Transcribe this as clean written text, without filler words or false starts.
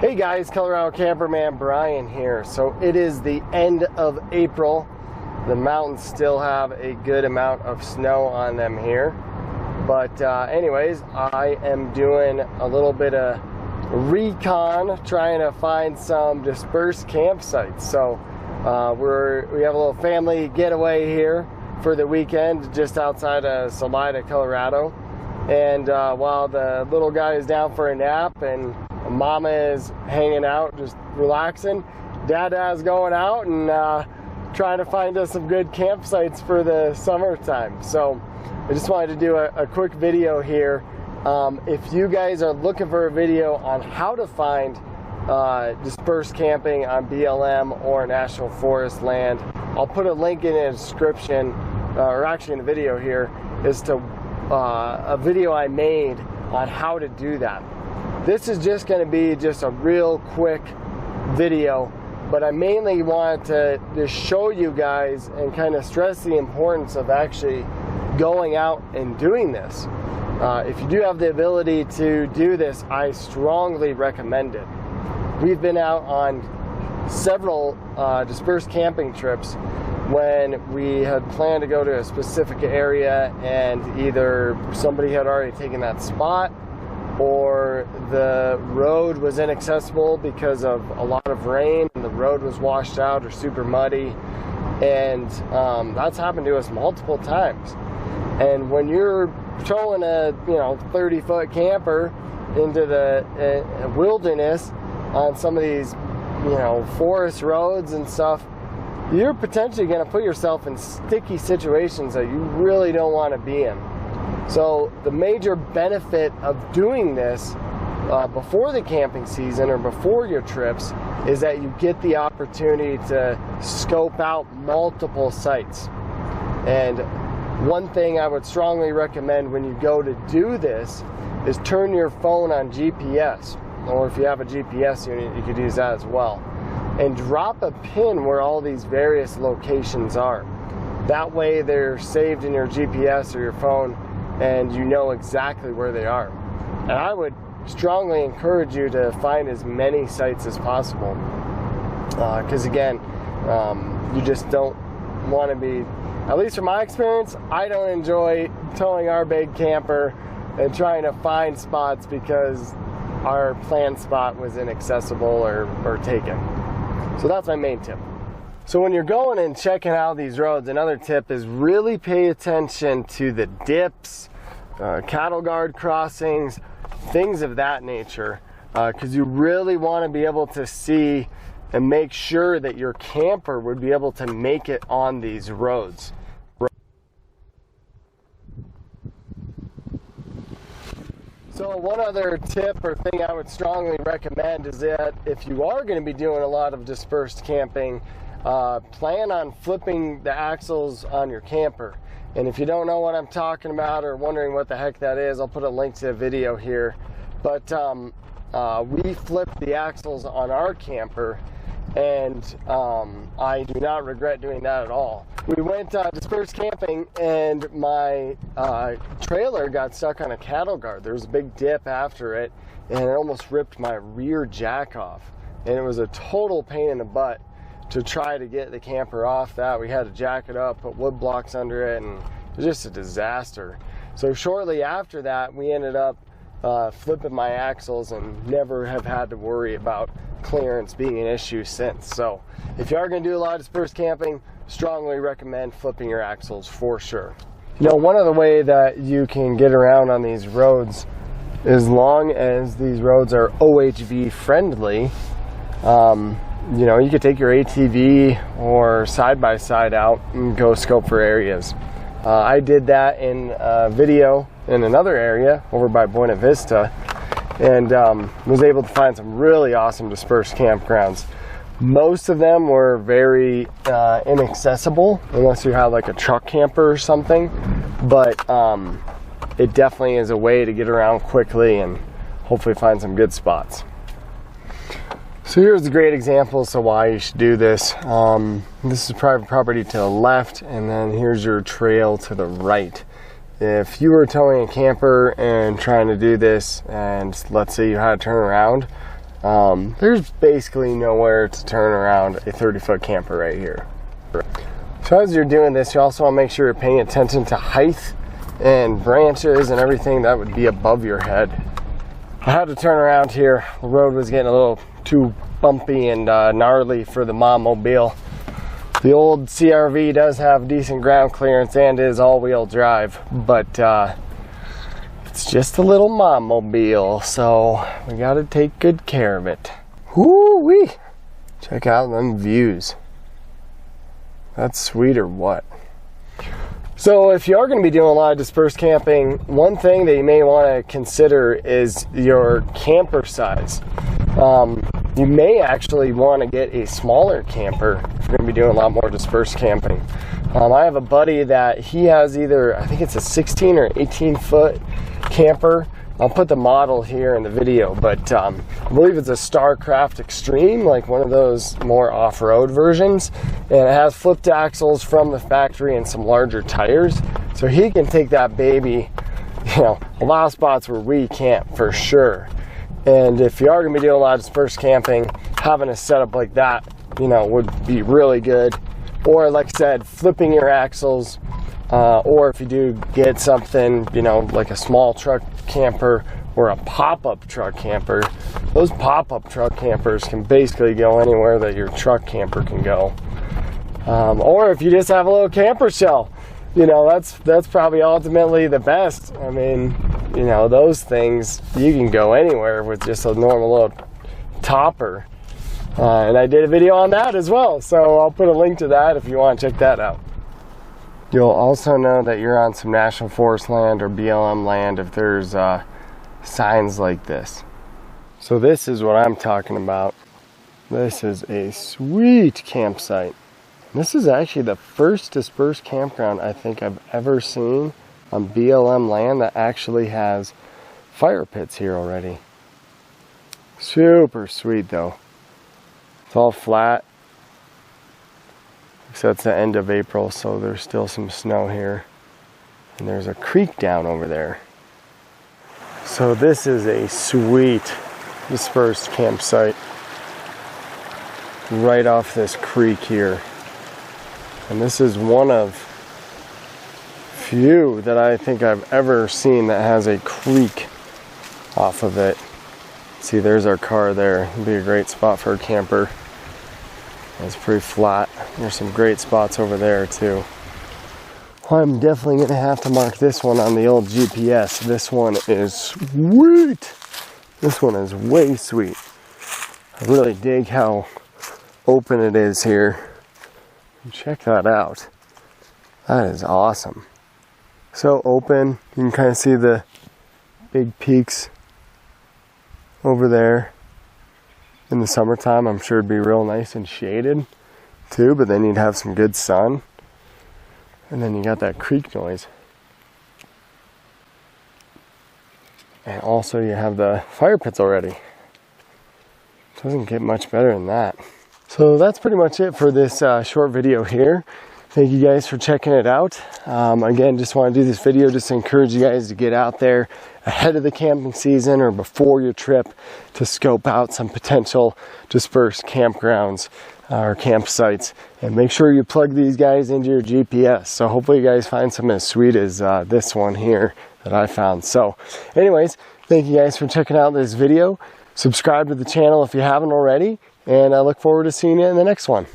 Hey guys, Colorado Camperman Brian here. So it is the end of April. The mountains still have a good amount of snow on them here. But anyways, I am doing a little bit of recon, trying to find some dispersed campsites. So we have a little family getaway here for the weekend just outside of Salida, Colorado. And while the little guy is down for a nap and Mama is hanging out, just relaxing, Dada's going out and trying to find us some good campsites for the summertime. So I just wanted to do a quick video here. If you guys are looking for a video on how to find dispersed camping on BLM or National Forest land, I'll put a link in the description, or actually in the video here, is to a video I made on how to do that. This is just going to be just a real quick video, but I mainly want to just show you guys and kind of stress the importance of actually going out and doing this. If you do have the ability to do this, I strongly recommend it. We've been out on several dispersed camping trips when we had planned to go to a specific area and either somebody had already taken that spot or the road was inaccessible because of a lot of rain and the road was washed out or super muddy. And that's happened to us multiple times. And when you're towing a 30-foot camper into the wilderness on some of these forest roads and stuff, you're potentially going to put yourself in sticky situations that you really don't want to be in. So the major benefit of doing this before the camping season or before your trips is that you get the opportunity to scope out multiple sites. And one thing I would strongly recommend when you go to do this is turn your phone on GPS, or if you have a GPS unit, you could use that as well, and drop a pin where all these various locations are. That way they're saved in your GPS or your phone and you know exactly where they are. And I would strongly encourage you to find as many sites as possible, because again, you just don't want to be, at least from my experience, I don't enjoy towing our big camper and trying to find spots because our planned spot was inaccessible or taken. So that's my main tip. So when you're going and checking out these roads, another tip is really pay attention to the dips, cattle guard crossings, things of that nature, because you really want to be able to see and make sure that your camper would be able to make it on these roads. So one other tip or thing I would strongly recommend is that if you are going to be doing a lot of dispersed camping, plan on flipping the axles on your camper. And if you don't know what I'm talking about or wondering what the heck that is, I'll put a link to a video here. But we flipped the axles on our camper, and I do not regret doing that at all. We went dispersed camping and my trailer got stuck on a cattle guard. There was a big dip after it and it almost ripped my rear jack off. And it was a total pain in the butt to try to get the camper off that. We had to jack it up, put wood blocks under it, and it was just a disaster. So shortly after that, we ended up flipping my axles and never have had to worry about clearance being an issue since. So if you are going to do a lot of dispersed camping, strongly recommend flipping your axles for sure. One other way that you can get around on these roads, as long as these roads are OHV friendly, you could take your ATV or side-by-side out and go scope for areas. I did that in a video in another area over by Buena Vista, and was able to find some really awesome dispersed campgrounds. Most of them were very inaccessible unless you have like a truck camper or something, but it definitely is a way to get around quickly and hopefully find some good spots. So here's a great example of why you should do this. This is private property to the left, and then here's your trail to the right. If you were towing a camper and trying to do this, and let's say you had to turn around, There's basically nowhere to turn around a 30-foot camper right here. So as you're doing this, you also want to make sure you're paying attention to height and branches and everything that would be above your head. I had to turn around here. The road was getting a little too bumpy and gnarly for the mom-mobile. The old CRV does have decent ground clearance and is all-wheel drive, but it's just a little mom-mobile, so we gotta take good care of it. Woo-wee! Check out them views. That's sweet or what? So if you are going to be doing a lot of dispersed camping, one thing that you may want to consider is your camper size. You may actually want to get a smaller camper if you're going to be doing a lot more dispersed camping. I have a buddy that he has either, I think it's a 16 or 18 foot camper. I'll put the model here in the video, but I believe it's a Starcraft Extreme, like one of those more off-road versions. And it has flipped axles from the factory and some larger tires. So he can take that baby, you know, a lot of spots where we can't for sure. And if you are going to be doing a lot of dispersed camping, having a setup like that, you know, would be really good. Or like I said, flipping your axles, or if you do get something, you know, like a small truck camper or a pop-up truck camper, those pop-up truck campers can basically go anywhere that your truck camper can go. Or if you just have a little camper shell, you know, that's probably ultimately the best. I mean, you know, those things, you can go anywhere with just a normal little topper. And I did a video on that as well, so I'll put a link to that if you want to check that out. You'll also know that you're on some National Forest land or BLM land if there's signs like this. So this is what I'm talking about. This is a sweet campsite. This is actually the first dispersed campground I think I've ever seen on BLM land that actually has fire pits here already. Super sweet though. It's all flat. So it's the end of April, so there's still some snow here. And there's a creek down over there. So this is a sweet dispersed campsite right off this creek here. And this is one of few that I think I've ever seen that has a creek off of it. See, there's our car there. It'd be a great spot for a camper. It's pretty flat. There's some great spots over there too. I'm definitely going to have to mark this one on the old GPS. This one is sweet. This one is way sweet. I really dig how open it is here. Check that out. That is awesome. So open. You can kind of see the big peaks over there. In the summertime, I'm sure it'd be real nice and shaded too, but then you'd have some good sun. And then you got that creek noise. And also you have the fire pits already. Doesn't get much better than that. So that's pretty much it for this short video here. Thank you guys for checking it out. Again, just want to do this video just to encourage you guys to get out there ahead of the camping season or before your trip to scope out some potential dispersed campgrounds or campsites, and make sure you plug these guys into your GPS. So hopefully you guys find something as sweet as this one here that I found. So anyways, thank you guys for checking out this video. Subscribe to the channel if you haven't already, and I look forward to seeing you in the next one.